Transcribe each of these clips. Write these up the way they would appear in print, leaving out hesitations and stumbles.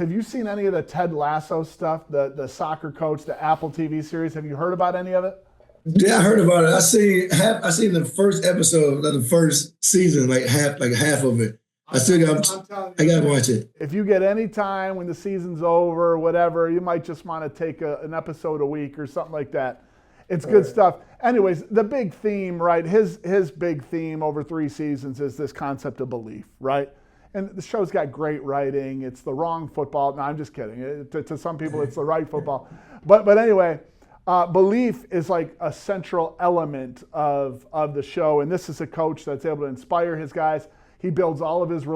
have you seen any of the Ted Lasso stuff, the soccer coach, the Apple TV series? Have you heard about any of it? Yeah, I heard about it. I seen the first episode of the first season, like half of it. I gotta watch it. If you get any time when the season's over or whatever, you might just want to take an episode a week or something like that. It's good stuff. Anyways, the big theme, right? His big theme over 3 seasons is this concept of belief, right? And the show's got great writing. It's the wrong football. No, I'm just kidding. To some people, it's the right football. But anyway, belief is like a central element of the show. And this is a coach that's able to inspire his guys. He builds all of his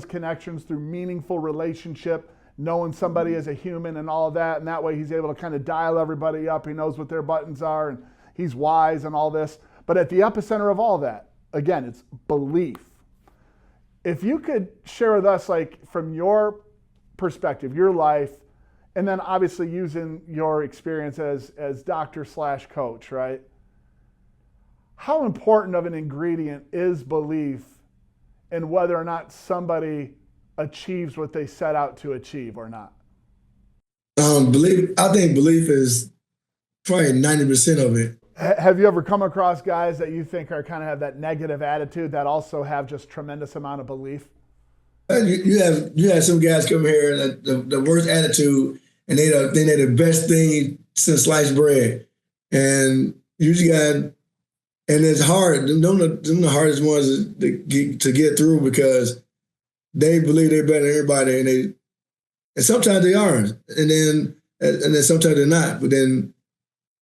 connections through meaningful relationship, knowing somebody as a human and all of that. And that way he's able to kind of dial everybody up. He knows what their buttons are and he's wise and all this. But at the epicenter of all that, again, it's belief. If you could share with us, like from your perspective, your life, and then obviously using your experience as doctor/coach, right? How important of an ingredient is belief in whether or not somebody achieves what they set out to achieve or not? I think belief is probably 90% of it. Have you ever come across guys that you think are kind of have that negative attitude that also have just tremendous amount of belief? You have some guys come here the worst attitude, and they the best thing since sliced bread, and and it's hard. Them the hardest ones to get through because they believe they're better than everybody, and sometimes they are, and then sometimes they're not. But then,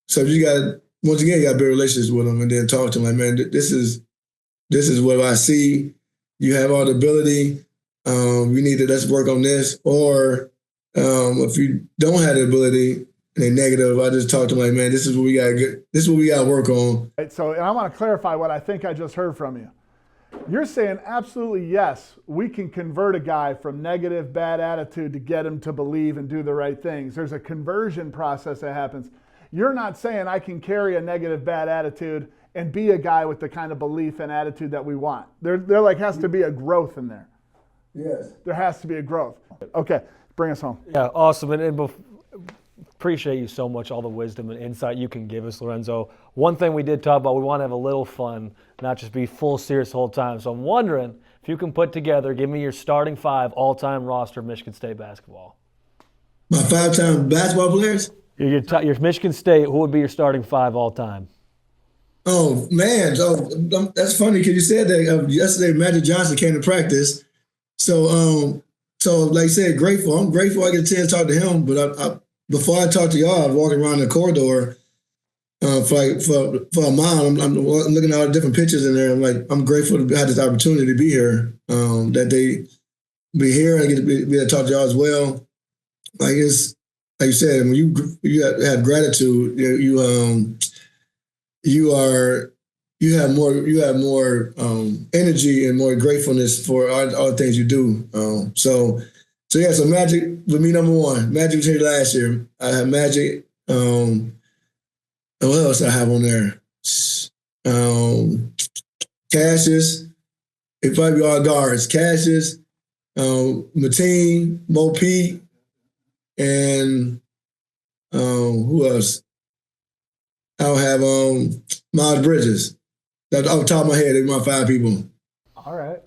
so you got once again, you got to build relationships with them, and then talk to them like, man, this is what I see. You have all the ability. Let's work on this. Or if you don't have the ability and they're negative, I just talk to them like, man, this is what we got to work on. Right, so, and I want to clarify what I think I just heard from you. You're saying absolutely yes, we can convert a guy from negative, bad attitude to get him to believe and do the right things. There's a conversion process that happens. You're not saying I can carry a negative, bad attitude and be a guy with the kind of belief and attitude that we want. There like has to be a growth in there. Yes. There has to be a growth. Okay, bring us home. Yeah, awesome. And appreciate you so much, all the wisdom and insight you can give us, Lorenzo. One thing we did talk about, we want to have a little fun, not just be full serious the whole time. So I'm wondering if you can put together, give me your starting 5 all-time roster of Michigan State basketball. My 5-time basketball players? Your Michigan State, who would be your starting 5 all-time? Oh, man. That's funny because you said that yesterday Magic Johnson came to practice. So like I said, grateful. I'm grateful I get a chance to talk to him. But before I talk to y'all, I was walking around the corridor for a mile. I'm looking at all the different pictures in there. I'm like, I'm grateful to have this opportunity to be here, that they be here and I get to be able to talk to y'all as well. Like it's, like you said, when you have gratitude, you have more energy and more gratefulness for all the things you do. So Magic would be number 1. Magic was here last year. I have Magic. What else I have on there? Cassius. It'd probably be all guards. Cassius, Mateen, Mo Pete, and who else? I'll have Miles Bridges. That's off the top of my head. They're my 5 people. All right,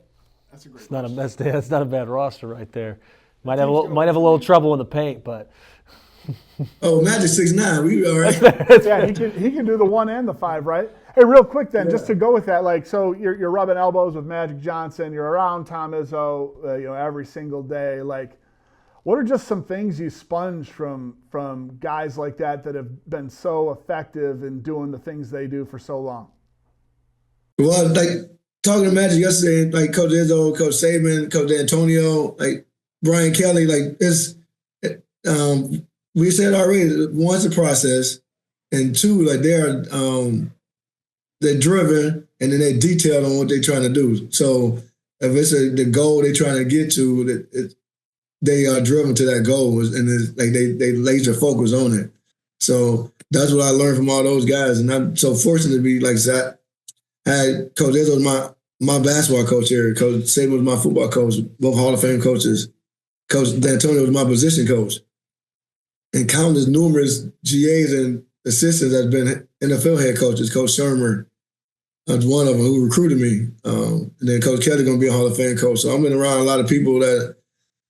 that's a great. That's not a bad roster right there. Might have a little trouble in the paint, but. Oh, Magic 6'9". We all right. Yeah, he can do the 1 and the 5, right? Hey, real quick then, just to go with that, like, so you're rubbing elbows with Magic Johnson. You're around Tom Izzo, every single day. Like, what are just some things you sponge from guys like that have been so effective in doing the things they do for so long? Well, like talking to Magic yesterday, like Coach Izzo, Coach Saban, Coach Antonio, like Brian Kelly, like it's we said already, one's a process, and 2, like they're driven and then they're detailed on what they're trying to do. So if it's the goal they're trying to get to, they are driven to that goal, and it's like they laser focus on it. So that's what I learned from all those guys, and I'm so fortunate to be like that. I had Coach Izzo was my basketball coach here. Coach Saban was my football coach, both Hall of Fame coaches. Coach D'Antonio was my position coach. And countless numerous GAs and assistants that have been NFL head coaches. Coach Shermer was one of them who recruited me. And then Coach Kelly going to be a Hall of Fame coach. So I've been around a lot of people that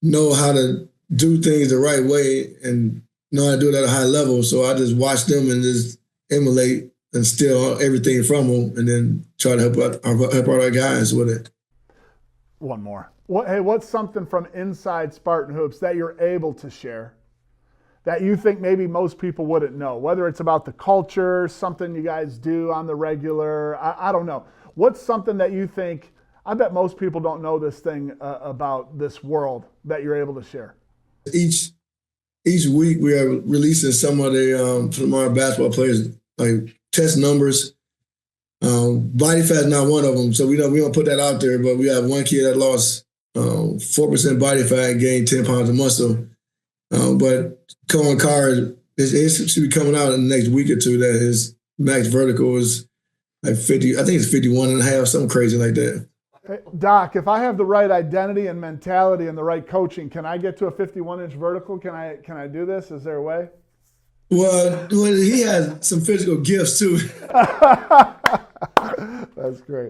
know how to do things the right way and know how to do it at a high level. So I just watch them and just emulate and steal everything from them and then try to help out our guys with it. One more. What's something from inside Spartan Hoops that you're able to share that you think maybe most people wouldn't know? Whether it's about the culture, something you guys do on the regular, I don't know. What's something that you think, I bet most people don't know this thing about this world that you're able to share? Each week we are releasing some of the from our basketball players, like test numbers. Body fat is not one of them, so we don't put that out there. But we have one kid that lost 4% body fat and gained 10 pounds of muscle. But Conqueror, it should be coming out in the next week or two. That his max vertical is like 50. I think it's 51 and a half, something crazy like that. Hey, Doc, if I have the right identity and mentality and the right coaching, can I get to a 51-inch vertical? Can I do this? Is there a way? Well, he has some physical gifts too. That's great.